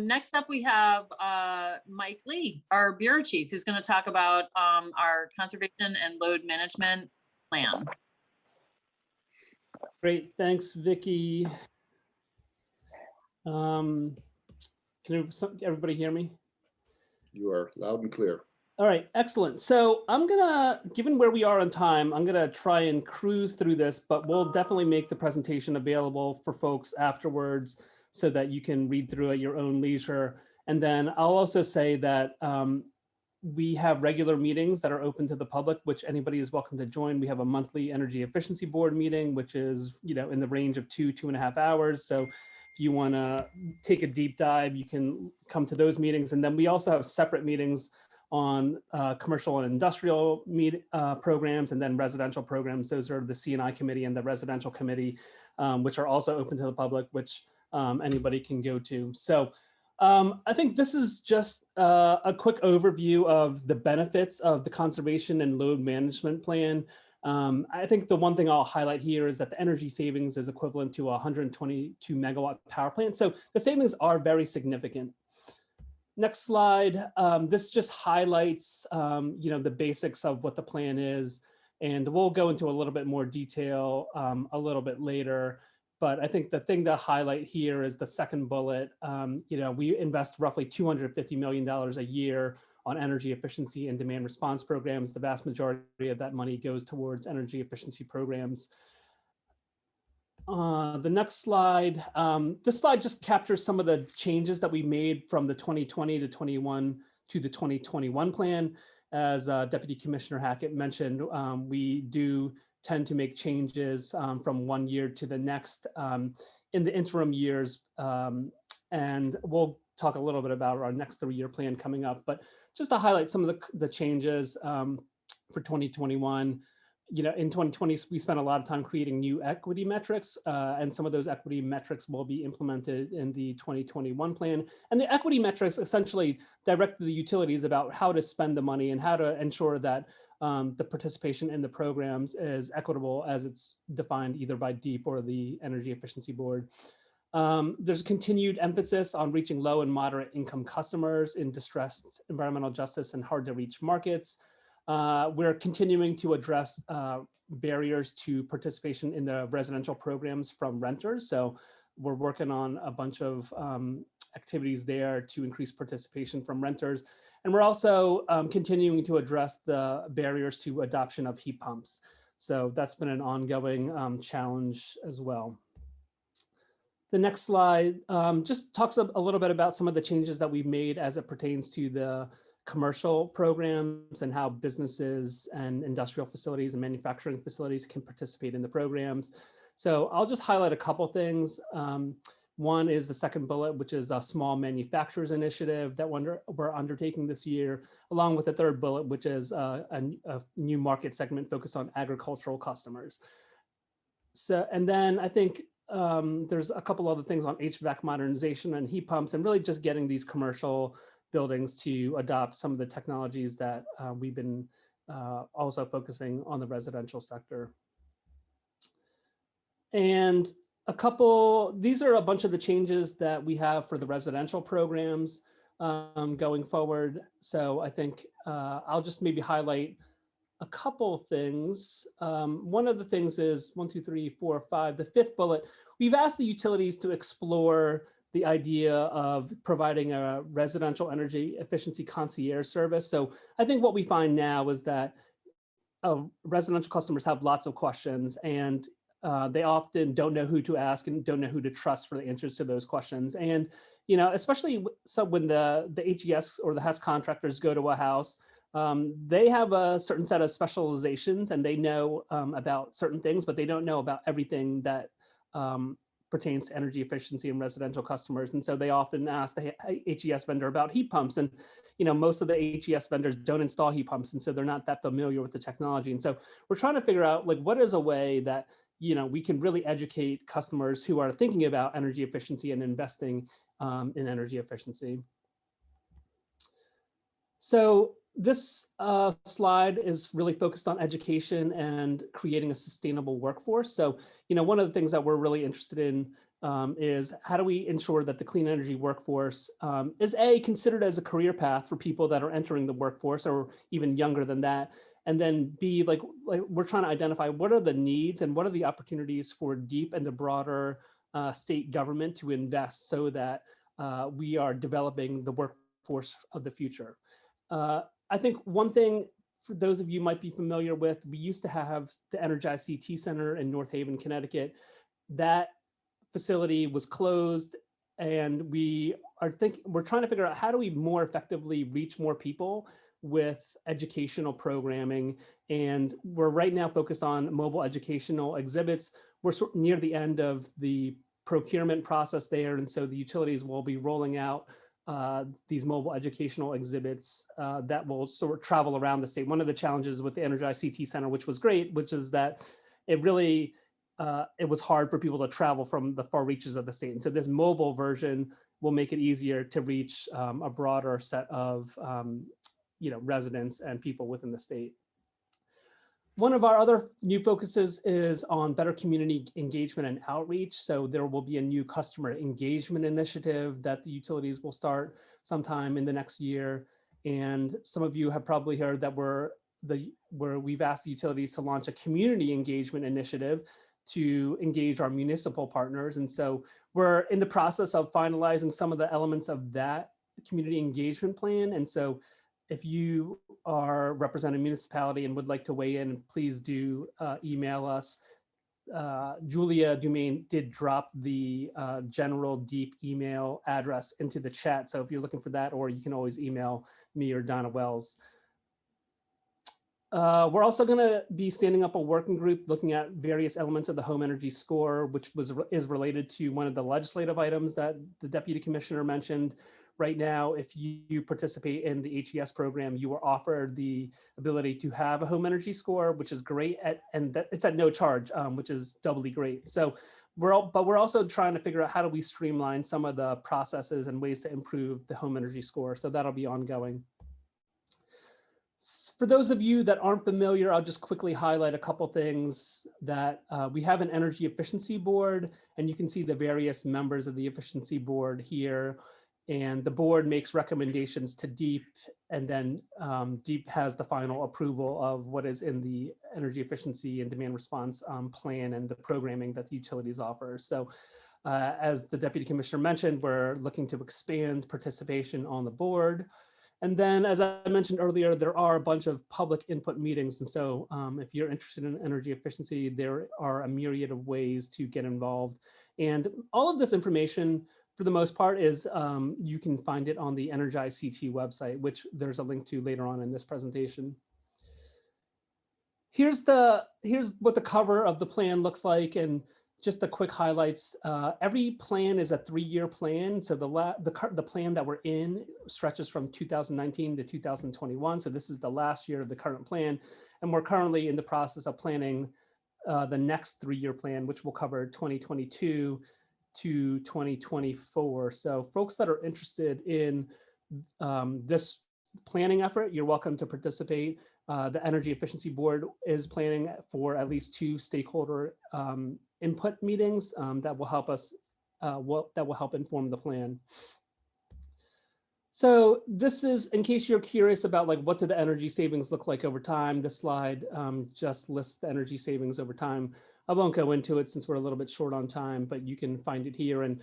Next up, we have Mike Lee, our bureau chief, who's going to talk about our conservation and load management plan. Great, thanks, Vicki. Can everybody hear me? You are loud and clear. All right, excellent. So I'm gonna, given where we are on time, I'm gonna try and cruise through this, but we'll definitely make the presentation available for folks afterwards so that you can read through at your own leisure. And then I'll also say that we have regular meetings that are open to the public, which anybody is welcome to join. We have a monthly energy efficiency board meeting, which is, in the range of 2.5 hours. So if you want to take a deep dive, you can come to those meetings. And then we also have separate meetings on commercial and industrial programs, and then residential programs. Those are the C&I committee and the residential committee, which are also open to the public, which anybody can go to. So I think this is just a quick overview of the benefits of the conservation and load management plan. I think the one thing I'll highlight here is that the energy savings is equivalent to a 122 megawatt power plant. So the savings are very significant. Next slide. This just highlights, the basics of what the plan is, and we'll go into a little bit more detail a little bit later. But I think the thing to highlight here is the second bullet. We invest roughly $250 million a year on energy efficiency and demand response programs. The vast majority of that money goes towards energy efficiency programs. The next slide. This slide just captures some of the changes that we made from the 2020 to 21 to the 2021 plan. As Deputy Commissioner Hackett mentioned, we do tend to make changes from one year to the next in the interim years. And we'll talk a little bit about our next 3-year plan coming up. But just to highlight some of the changes for 2021. In 2020, we spent a lot of time creating new equity metrics, and some of those equity metrics will be implemented in the 2021 plan. And the equity metrics essentially direct the utilities about how to spend the money and how to ensure that the participation in the programs is equitable as it's defined either by DEEP or the Energy Efficiency Board. There's a continued emphasis on reaching low and moderate income customers in distressed environmental justice and hard to reach markets. We're continuing to address barriers to participation in the residential programs from renters. So we're working on a bunch of activities there to increase participation from renters. And we're also continuing to address the barriers to adoption of heat pumps. So that's been an ongoing challenge as well. The next slide just talks a little bit about some of the changes that we've made as it pertains to the commercial programs and how businesses and industrial facilities and manufacturing facilities can participate in the programs. So I'll just highlight a couple things. One is the second bullet, which is a small manufacturers initiative that we're undertaking this year, along with the third bullet, which is a new market segment focused on agricultural customers. So, and then I think there's a couple other things on HVAC modernization and heat pumps, and really just getting these commercial buildings to adopt some of the technologies that we've been also focusing on the residential sector. And these are a bunch of the changes that we have for the residential programs going forward. So I think I'll just maybe highlight a couple of things. One of the things is 1, 2, 3, 4, 5, the fifth bullet. We've asked the utilities to explore the idea of providing a residential energy efficiency concierge service. So I think what we find now is that residential customers have lots of questions, and they often don't know who to ask and don't know who to trust for the answers to those questions. And, especially so when the HES or the HES contractors go to a house, they have a certain set of specializations and they know about certain things, but they don't know about everything that pertains to energy efficiency in residential customers. And so they often ask the HES vendor about heat pumps. And, most of the HES vendors don't install heat pumps. And so they're not that familiar with the technology. And so we're trying to figure out, what is a way that, we can really educate customers who are thinking about energy efficiency and investing in energy efficiency. So this slide is really focused on education and creating a sustainable workforce. So, one of the things that we're really interested in is how do we ensure that the clean energy workforce is considered as a career path for people that are entering the workforce or even younger than that, and then B, like we're trying to identify what are the needs and what are the opportunities for DEEP and the broader state government to invest so that we are developing the workforce of the future. I think one thing for those of you might be familiar with, we used to have the Energize CT Center in North Haven, Connecticut. That facility was closed, and we're trying to figure out how do we more effectively reach more people with educational programming. And we're right now focused on mobile educational exhibits. We're near the end of the procurement process there, and so the utilities will be rolling out these mobile educational exhibits that will sort of travel around the state. One of the challenges with the Energize CT Center, which was great, which is that it really it was hard for people to travel from the far reaches of the state. And so this mobile version will make it easier to reach a broader set of residents and people within the state. One of our other new focuses is on better community engagement and outreach. So there will be a new customer engagement initiative that the utilities will start sometime in the next year. And some of you have probably heard that we've asked the utilities to launch a community engagement initiative to engage our municipal partners. And so we're in the process of finalizing some of the elements of that community engagement plan. And so if you are representing a municipality and would like to weigh in, please do email us. Julia Dumaine did drop the general DEEP email address into the chat. So if you're looking for that, or you can always email me or Donna Wells. We're also going to be standing up a working group looking at various elements of the home energy score, which is related to one of the legislative items that the Deputy Commissioner mentioned. Right now, if you participate in the HES program, you are offered the ability to have a home energy score, which is great, it's at no charge, which is doubly great. So we're also trying to figure out how do we streamline some of the processes and ways to improve the home energy score. So that'll be ongoing. For those of you that aren't familiar, I'll just quickly highlight a couple things that we have an energy efficiency board, and you can see the various members of the efficiency board here. And the board makes recommendations to DEEP, and then DEEP has the final approval of what is in the energy efficiency and demand response plan and the programming that the utilities offer. So as the Deputy Commissioner mentioned, we're looking to expand participation on the board. And then, as I mentioned earlier, there are a bunch of public input meetings. And so if you're interested in energy efficiency, there are a myriad of ways to get involved. And all of this information, for the most part, is you can find it on the Energize CT website, which there's a link to later on in this presentation. Here's what the cover of the plan looks like, and just the quick highlights. Every plan is a 3-year plan. So the plan that we're in stretches from 2019 to 2021. So this is the last year of the current plan. And we're currently in the process of planning the next 3-year plan, which will cover 2022 to 2024. So folks that are interested in this planning effort, you're welcome to participate. The Energy Efficiency Board is planning for at least 2 stakeholder input meetings that will help us, that will help inform the plan. So this is, in case you're curious about like what do the energy savings look like over time, this slide just lists the energy savings over time. I won't go into it since we're a little bit short on time, but you can find it here. And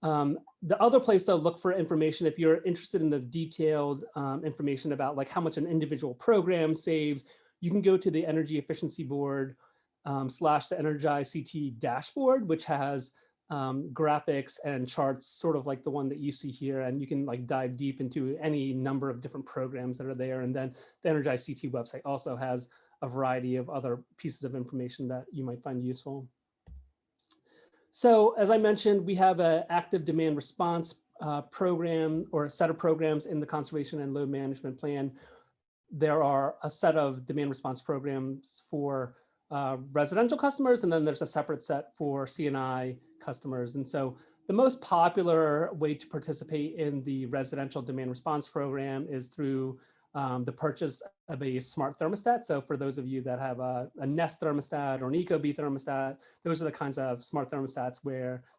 the other place to look for information, if you're interested in the detailed information about like how much an individual program saves, you can go to the Energy Efficiency Board / the Energize CT dashboard, which has graphics and charts, sort of like the one that you see here. And you can like dive deep into any number of different programs that are there. And then the Energize CT website also has a variety of other pieces of information that you might find useful. So as I mentioned, we have an active demand response program, or a set of programs in the conservation and load management plan. There are a set of demand response programs for residential customers, and then there's a separate set for C&I customers. And so the most popular way to participate in the residential demand response program is through the purchase of a smart thermostat. So for those of you that have a Nest thermostat or an Ecobee thermostat, those are the kinds of smart thermostats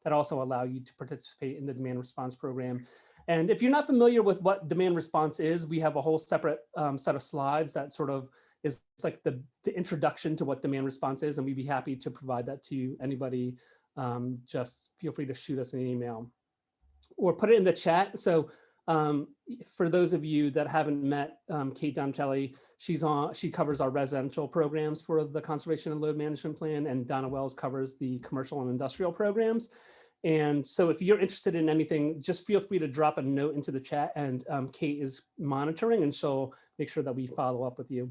that also allow you to participate in the demand response program. And if you're not familiar with what demand response is, we have a whole separate set of slides that sort of is like the introduction to what demand response is, and we'd be happy to provide that to anybody. Just feel free to shoot us an email or put it in the chat. So for those of you that haven't met Kate Donatelli, she covers our residential programs for the Conservation and Load Management Plan, and Donna Wells covers the commercial and industrial programs. And so if you're interested in anything, just feel free to drop a note into the chat, and Kate is monitoring and she'll make sure that we follow up with you.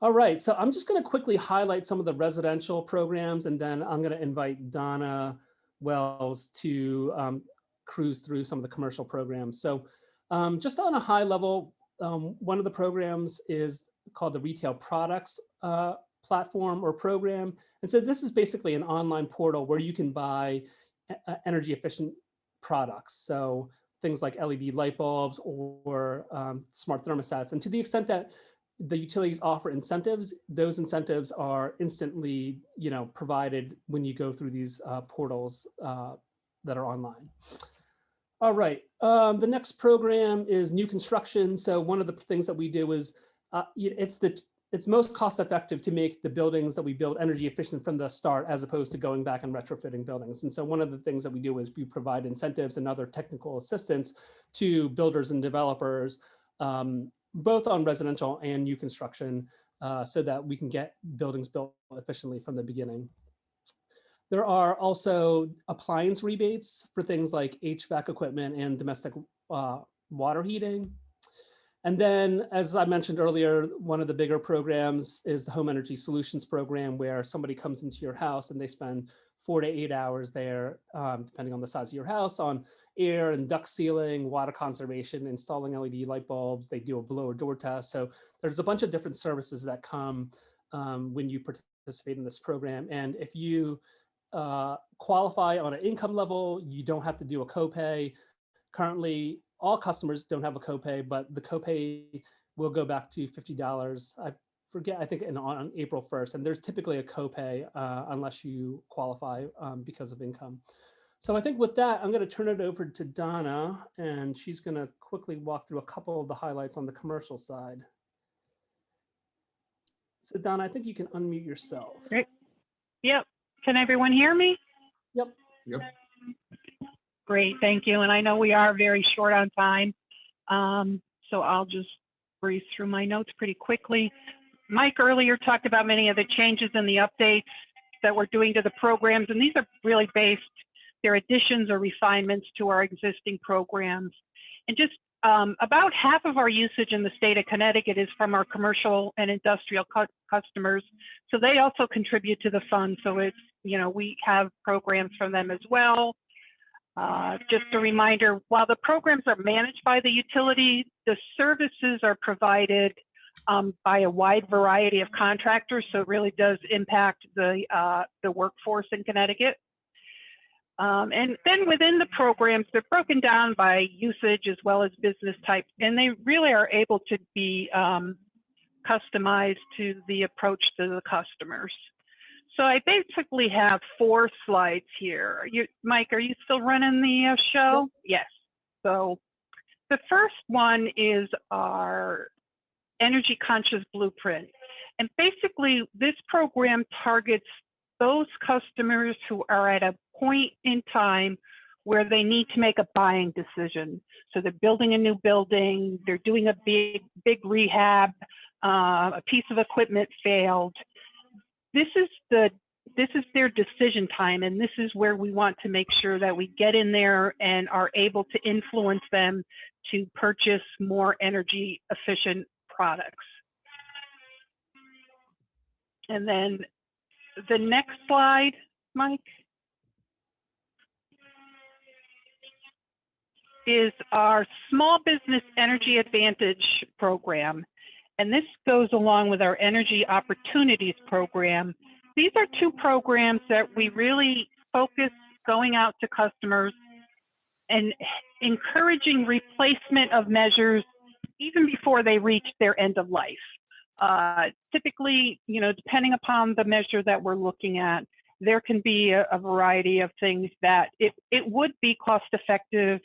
All right, so I'm just going to quickly highlight some of the residential programs, and then I'm going to invite Donna Wells to cruise through some of the commercial programs. So just on a high level, one of the programs is called the Retail Products Platform or Program. And so this is basically an online portal where you can buy energy efficient products. So things like LED light bulbs or smart thermostats. And to the extent that the utilities offer incentives, those incentives are instantly, provided when you go through these portals that are online. All right, the next program is new construction. So one of the things that we do is it's most cost effective to make the buildings that we build energy efficient from the start, as opposed to going back and retrofitting buildings. And so one of the things that we do is we provide incentives and other technical assistance to builders and developers, both on residential and new construction, so that we can get buildings built efficiently from the beginning. There are also appliance rebates for things like HVAC equipment and domestic water heating. And then, as I mentioned earlier, one of the bigger programs is the Home Energy Solutions Program, where somebody comes into your house and they spend 4 to 8 hours there, depending on the size of your house, on air and duct sealing, water conservation, installing LED light bulbs. They do a blower door test. So there's a bunch of different services that come when you participate in this program. And if you qualify on an income level, you don't have to do a copay. Currently, all customers don't have a copay, but the copay will go back to $50. I forget, I think on April 1st, and there's typically a copay unless you qualify because of income. So I think with that, I'm going to turn it over to Donna, and she's going to quickly walk through a couple of the highlights on the commercial side. So Donna, I think you can unmute yourself. Great. Yep. Can everyone hear me? Yep. Yep. Great, thank you. And I know we are very short on time, so I'll just breeze through my notes pretty quickly. Mike earlier talked about many of the changes and the updates that we're doing to the programs, and these are really based, they're additions or refinements to our existing programs. And just about half of our usage in the state of Connecticut is from our commercial and industrial customers. So they also contribute to the fund. So it's, we have programs from them as well. Just a reminder, while the programs are managed by the utility, the services are provided by a wide variety of contractors. So it really does impact the workforce in Connecticut. And then within the programs, they're broken down by usage as well as business type, and they really are able to be customized to the approach to the customers. So I basically have 4 slides here. Mike, are you still running the show? Yes. So the first one is our energy conscious blueprint. And basically this program targets those customers who are at a point in time where they need to make a buying decision. So they're building a new building, they're doing a big rehab, a piece of equipment failed. This is their decision time, and this is where we want to make sure that we get in there and are able to influence them to purchase more energy efficient products. And then the next slide, Mike, is our Small Business Energy Advantage program. And this goes along with our Energy Opportunities program. These are 2 programs that we really focus going out to customers and encouraging replacement of measures even before they reach their end of life. Typically, depending upon the measure that we're looking at, there can be a variety of things that it would be cost effective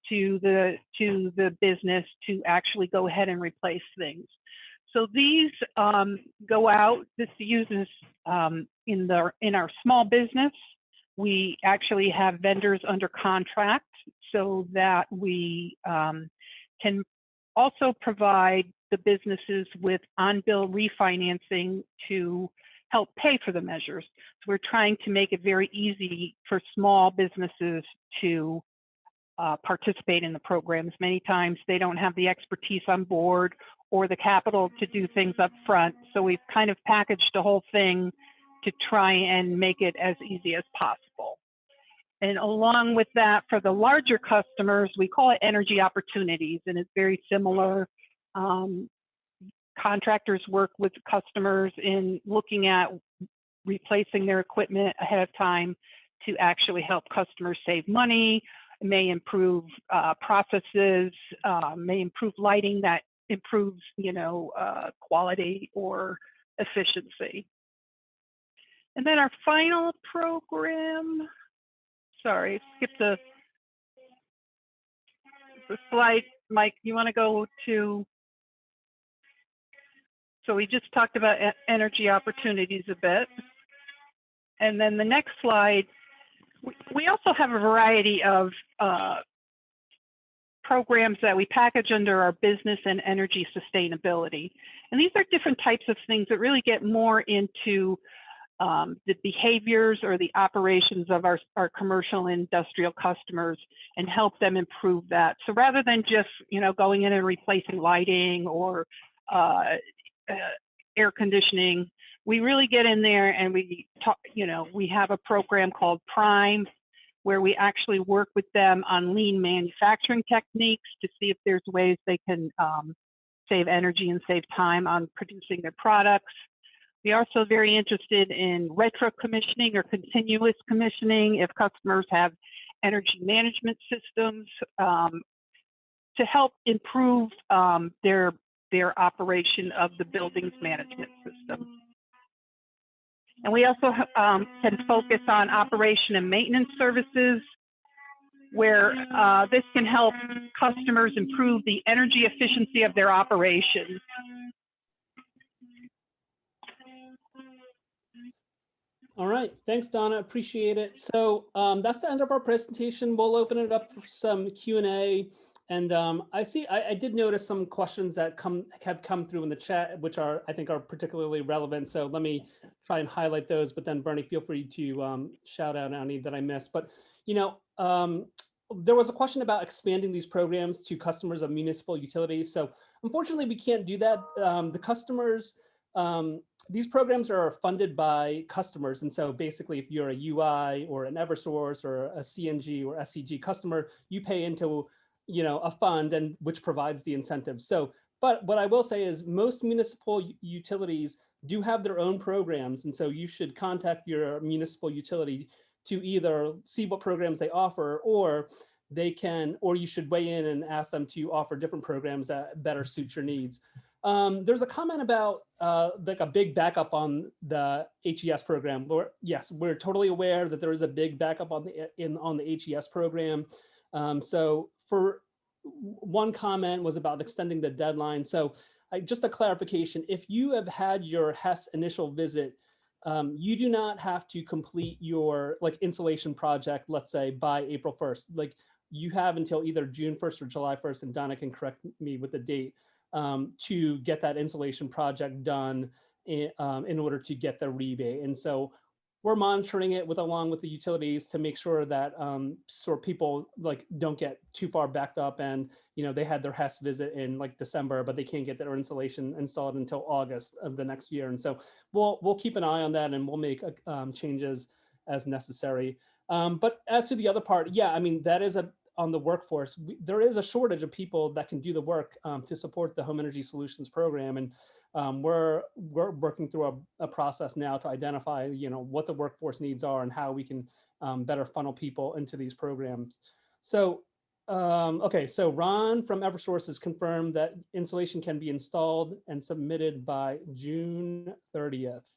to the business to actually go ahead and replace things. So these go out. This uses in our small business. We actually have vendors under contract so that we can also provide the businesses with on-bill refinancing to help pay for the measures. So we're trying to make it very easy for small businesses to participate in the programs. Many times they don't have the expertise on board or the capital to do things up front. So we've kind of packaged the whole thing to try and make it as easy as possible. And along with that, for the larger customers, we call it energy opportunities, and it's very similar. Contractors work with customers in looking at replacing their equipment ahead of time to actually help customers save money. It may improve processes, may improve lighting that improves, quality or efficiency. And then our final program, sorry, skip the slide. Mike, you want to go to, so we just talked about energy opportunities a bit. And then the next slide, we also have a variety of programs that we package under our business and energy sustainability. And these are different types of things that really get more into the behaviors or the operations of our commercial and industrial customers and help them improve that. So rather than just, going in and replacing lighting or air conditioning, we really get in there and we talk, we have a program called Prime, where we actually work with them on lean manufacturing techniques to see if there's ways they can save energy and save time on producing their products. We're also very interested in retro commissioning or continuous commissioning if customers have energy management systems to help improve their operation of the building's management system. And we also can focus on operation and maintenance services, where this can help customers improve the energy efficiency of their operations. All right, thanks, Donna, appreciate it. So that's the end of our presentation. We'll open it up for some Q&A. And I did notice some questions that have come through in the chat, which I think are particularly relevant. So let me try and highlight those, but then Bernie, feel free to shout out any that I missed. But, there was a question about expanding these programs to customers of municipal utilities. So unfortunately, we can't do that. The customers, these programs are funded by customers. And so basically, if you're a UI or an Eversource or a CNG or SCG customer, you pay into a fund and which provides the incentives. So, but what I will say is most municipal utilities do have their own programs. And so you should contact your municipal utility to either see what programs they offer, or you should weigh in and ask them to offer different programs that better suit your needs. There's a comment about like a big backup on the HES program. Yes, we're totally aware that there is a big backup on the HES program. So for one comment was about extending the deadline. So just a clarification, if you have had your HES initial visit, you do not have to complete your installation project, let's say by April 1st. You have until either June 1st or July 1st, and Donna can correct me with the date, to get that installation project done in order to get the rebate. And so we're monitoring it along with the utilities to make sure that sort of people don't get too far backed up and they had their HES visit in December, but they can't get their installation installed until August of the next year. And so we'll keep an eye on that and we'll make changes as necessary. But as to the other part, yeah, I mean, that is on the workforce. There is a shortage of people that can do the work to support the Home Energy Solutions program. And we're working through a process now to identify, what the workforce needs are and how we can better funnel people into these programs. So Okay, so Ron from Eversource has confirmed that insulation can be installed and submitted by June 30th.